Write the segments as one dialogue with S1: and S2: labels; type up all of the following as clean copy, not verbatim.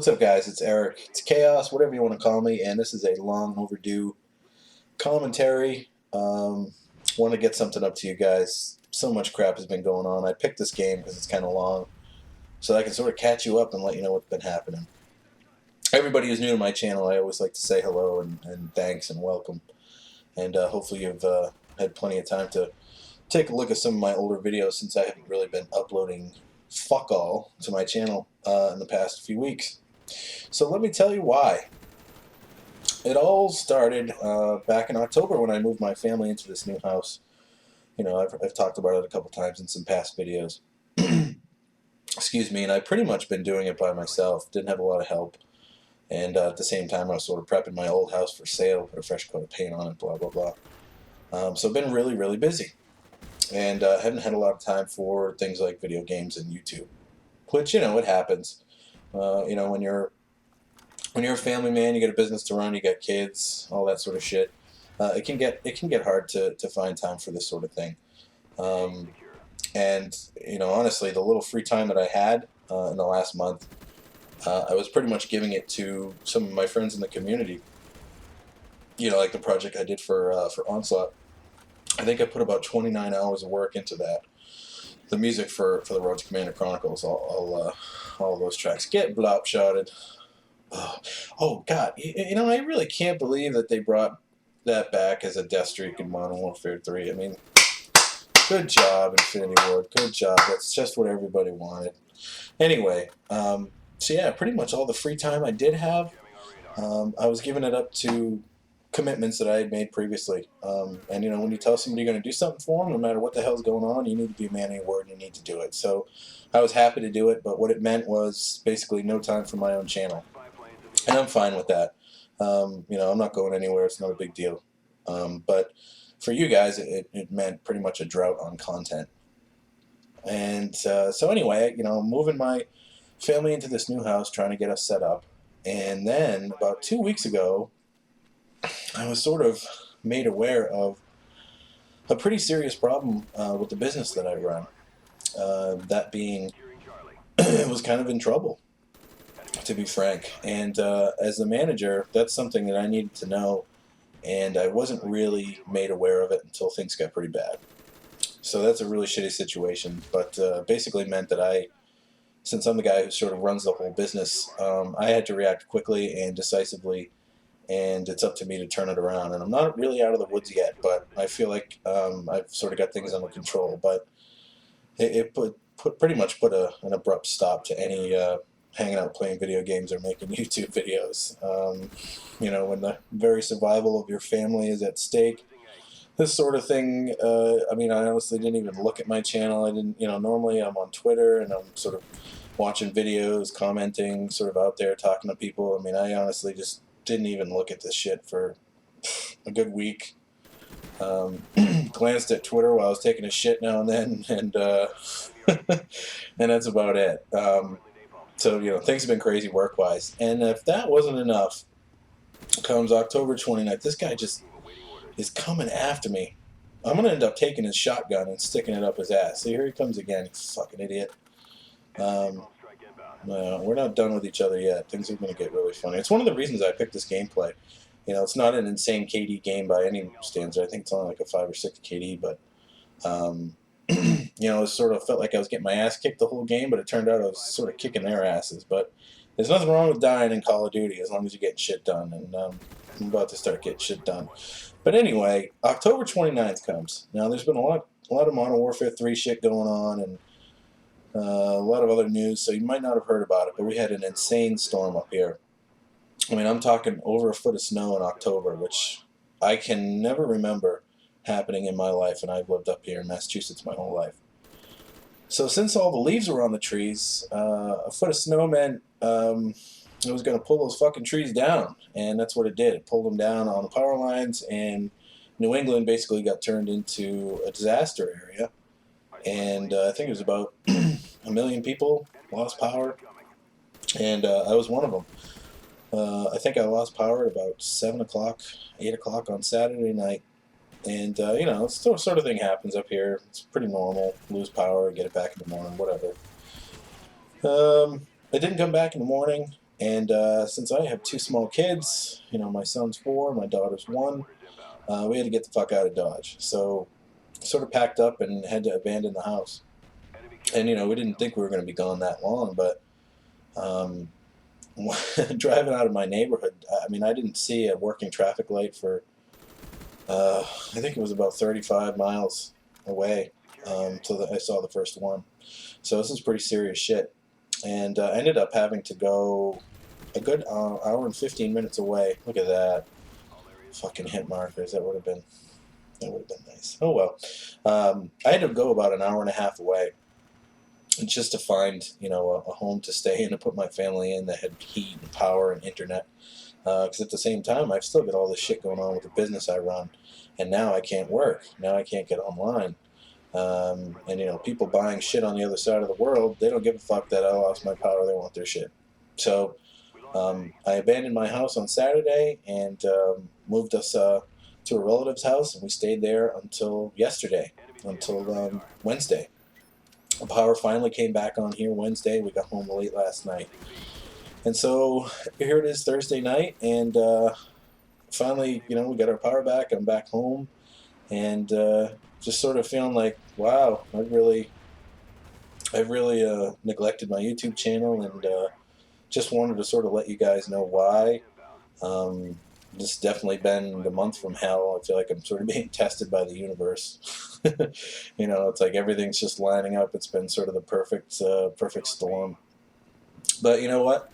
S1: What's up, guys? It's Eric. It's Chaos, whatever you want to call me, and this is a long overdue commentary. Want to get something up to you guys. So much crap has been going on. I picked this game because it's kind of long, so I can sort of catch you up and let you know what's been happening. Everybody who's new to my channel, I always like to say hello and thanks and welcome. And hopefully you've had plenty of time to take a look at some of my older videos since I haven't really been uploading fuck all to my channel in the past few weeks. So let me tell you why. It all started back in October when I moved my family into this new house. You know, I've talked about it a couple times in some past videos. Excuse me, and I've pretty much been doing it by myself. Didn't have a lot of help. And at the same time, I was sort of prepping my old house for sale, put a fresh coat of paint on it, blah, blah, blah. So I've been really, really busy. And haven't had a lot of time for things like video games and YouTube. Which, you know, it happens. You know, when you're a family man, you got a business to run, you got kids, all that sort of shit. It can get hard to find time for this sort of thing. And you know, honestly, the little free time that I had in the last month, I was pretty much giving it to some of my friends in the community. You know, like the project I did for Onslaught. I think I put about 29 hours of work into that. The music for the Road to Commander Chronicles, all of those tracks get blop shotted. Oh God! You know, I really can't believe that they brought that back as a death streak in Modern Warfare 3. I mean, good job, Infinity Ward. Good job. That's just what everybody wanted. Anyway, so yeah, pretty much all the free time I did have, I was giving it up to commitments that I had made previously. And you know, when you tell somebody you're going to do something for them, no matter what the hell's going on, you need to be a man of your word and you need to do it. So I was happy to do it, but what it meant was basically no time for my own channel. And I'm fine with that. You know, I'm not going anywhere. It's not a big deal. But for you guys, it meant pretty much a drought on content. And so anyway, you know, moving my family into this new house, trying to get us set up. And then about 2 weeks ago, I was sort of made aware of a pretty serious problem with the business that I run. That being, it was kind of in trouble, to be frank. And as the manager, that's something that I needed to know, and I wasn't really made aware of it until things got pretty bad. So that's a really shitty situation, but basically meant that since I'm the guy who sort of runs the whole business, I had to react quickly and decisively, and it's up to me to turn it around. And I'm not really out of the woods yet, but I feel like I've sort of got things under control. But it pretty much put an abrupt stop to any hanging out playing video games or making YouTube videos. You know, when the very survival of your family is at stake, this sort of thing, I mean, I honestly didn't even look at my channel. I didn't, you know, normally I'm on Twitter and I'm sort of watching videos, commenting, sort of out there talking to people. I mean, I honestly just didn't even look at this shit for a good week. Glanced at Twitter while I was taking a shit now and then, and and that's about it. So, you know, things have been crazy work-wise. And if that wasn't enough, comes October 29th, this guy just is coming after me. I'm going to end up taking his shotgun and sticking it up his ass. See, here he comes again, you fucking idiot. No, we're not done with each other yet. Things are going to get really funny. It's one of the reasons I picked this gameplay. You know, it's not an insane KD game by any standards. I think it's only like a 5 or 6 KD, but you know, it sort of felt like I was getting my ass kicked the whole game, but it turned out I was sort of kicking their asses. But there's nothing wrong with dying in Call of Duty as long as you're getting shit done, and I'm about to start getting shit done. But anyway, October 29th comes. Now, there's been a lot of Modern Warfare 3 shit going on, and a lot of other news, so you might not have heard about it, but we had an insane storm up here. I mean, I'm talking over a foot of snow in October, which I can never remember happening in my life, and I've lived up here in Massachusetts my whole life. So since all the leaves were on the trees, a foot of snow meant it was going to pull those fucking trees down, and that's what it did. It pulled them down on the power lines, and New England basically got turned into a disaster area. And I think it was about 1 million people lost power, and I was one of them. I think I lost power at about 7 o'clock, 8 o'clock on Saturday night. And, you know, it's the sort of thing happens up here. It's pretty normal. Lose power, get it back in the morning, whatever. It didn't come back in the morning, And since I have two small kids, my son's 4, my daughter's 1, we had to get the fuck out of Dodge. So sort of packed up and had to abandon the house. And we didn't think we were going to be gone that long, but um, driving out of my neighborhood, I mean, I didn't see a working traffic light for I think it was about 35 miles away till I saw the first one. So this is pretty serious shit. And I ended up having to go a good hour and 15 minutes away. Look at that. Fucking hit markers. That would have been nice. Oh well. I had to go about an hour and a half away just to find, a home to stay in and put my family in that had heat and power and internet. Because at the same time, I've still got all this shit going on with the business I run, and now I can't work. Now I can't get online. And people buying shit on the other side of the world, they don't give a fuck that I lost my power. They want their shit. So I abandoned my house on Saturday and moved us to a relative's house, and we stayed there until yesterday, until Wednesday. The power finally came back on here Wednesday. We got home late last night. And so here it is Thursday night, and finally, we got our power back. I'm back home, and just sort of feeling like, wow, I've really neglected my YouTube channel, and just wanted to sort of let you guys know why. This has definitely been the month from hell. I feel like I'm sort of being tested by the universe. It's like everything's just lining up. It's been sort of the perfect storm. But you know what?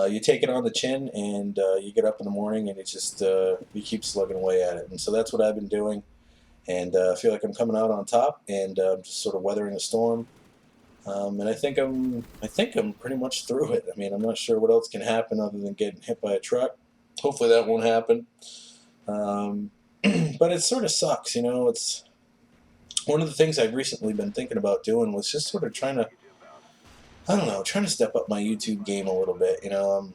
S1: You take it on the chin, and you get up in the morning, and it just you keep slugging away at it. And so that's what I've been doing, and I feel like I'm coming out on top, and just sort of weathering the storm. And I think I'm pretty much through it. I mean, I'm not sure what else can happen other than getting hit by a truck. Hopefully that won't happen. But it sort of sucks, It's one of the things I've recently been thinking about doing was just sort of trying to step up my YouTube game a little bit. I'm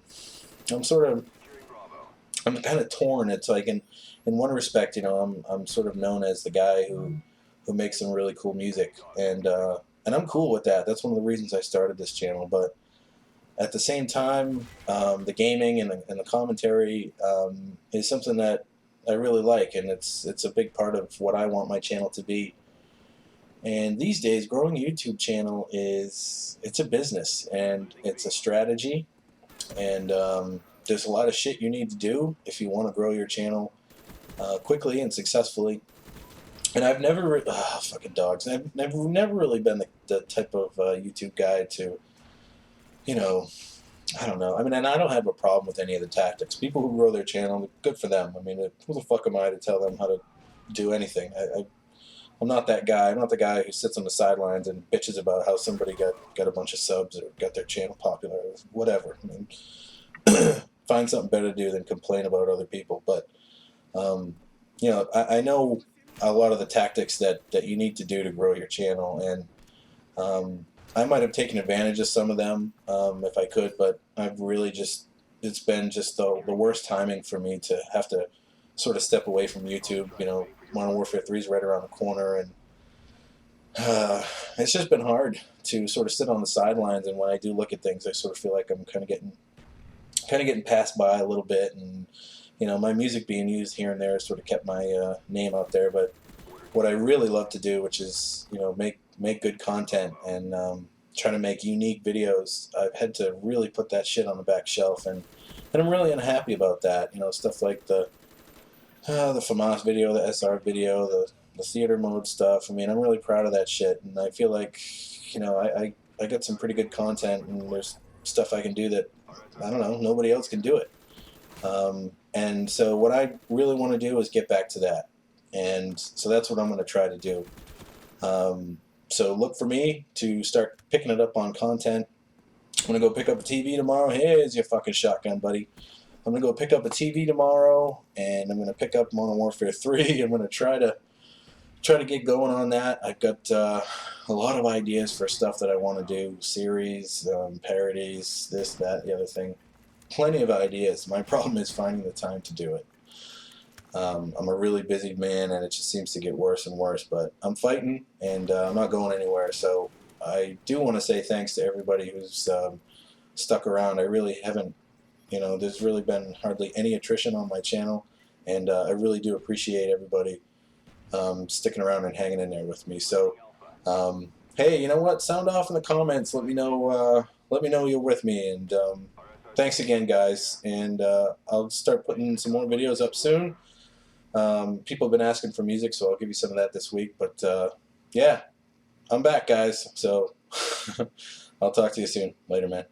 S1: kind of torn. It's like in one respect, I'm sort of known as the guy who makes some really cool music, and I'm cool with that. That's one of the reasons I started this channel. But at the same time, the gaming and the commentary is something that I really like, and it's a big part of what I want my channel to be. And these days, growing a YouTube channel it's a business, and it's a strategy, and there's a lot of shit you need to do if you want to grow your channel quickly and successfully. And I've never, fucking dogs. I've never really been the type of YouTube guy to, I don't know. I mean, and I don't have a problem with any of the tactics. People who grow their channel, good for them. I mean, who the fuck am I to tell them how to do anything? I'm not that guy. I'm not the guy who sits on the sidelines and bitches about how somebody got a bunch of subs or got their channel popular or whatever. I mean, find something better to do than complain about other people. But, I know a lot of the tactics that you need to do to grow your channel, and I might have taken advantage of some of them if I could, but I've really it's been just the worst timing for me to have to sort of step away from YouTube. Modern Warfare 3 is right around the corner, and it's just been hard to sort of sit on the sidelines, and when I do look at things, I sort of feel like I'm kind of getting passed by a little bit, and my music being used here and there sort of kept my name out there. But what I really love to do, which is make good content and try to make unique videos, I've had to really put that shit on the back shelf, and I'm really unhappy about that. Stuff like the FAMAS video, the SR video, the theater mode stuff. I mean, I'm really proud of that shit, and I feel like I got some pretty good content, and there's stuff I can do that, I don't know, nobody else can do it. And so what I really want to do is get back to that. And so that's what I'm going to try to do. So look for me to start picking it up on content. I'm going to go pick up a TV tomorrow. Here's your fucking shotgun, buddy. I'm going to go pick up a TV tomorrow, and I'm going to pick up Modern Warfare 3. I'm going to try to get going on that. I've got a lot of ideas for stuff that I want to do. Series, parodies, this, that, the other thing. Plenty of ideas. My problem is finding the time to do it. I'm a really busy man, and it just seems to get worse and worse, but I'm fighting, and I'm not going anywhere. So I do want to say thanks to everybody who's stuck around. I really haven't You know, there's really been hardly any attrition on my channel, and I really do appreciate everybody sticking around and hanging in there with me. So, hey, you know what? Sound off in the comments. Let me know. Let me know you're with me. And thanks again, guys. And I'll start putting some more videos up soon. People have been asking for music, so I'll give you some of that this week. But yeah, I'm back, guys. So I'll talk to you soon. Later, man.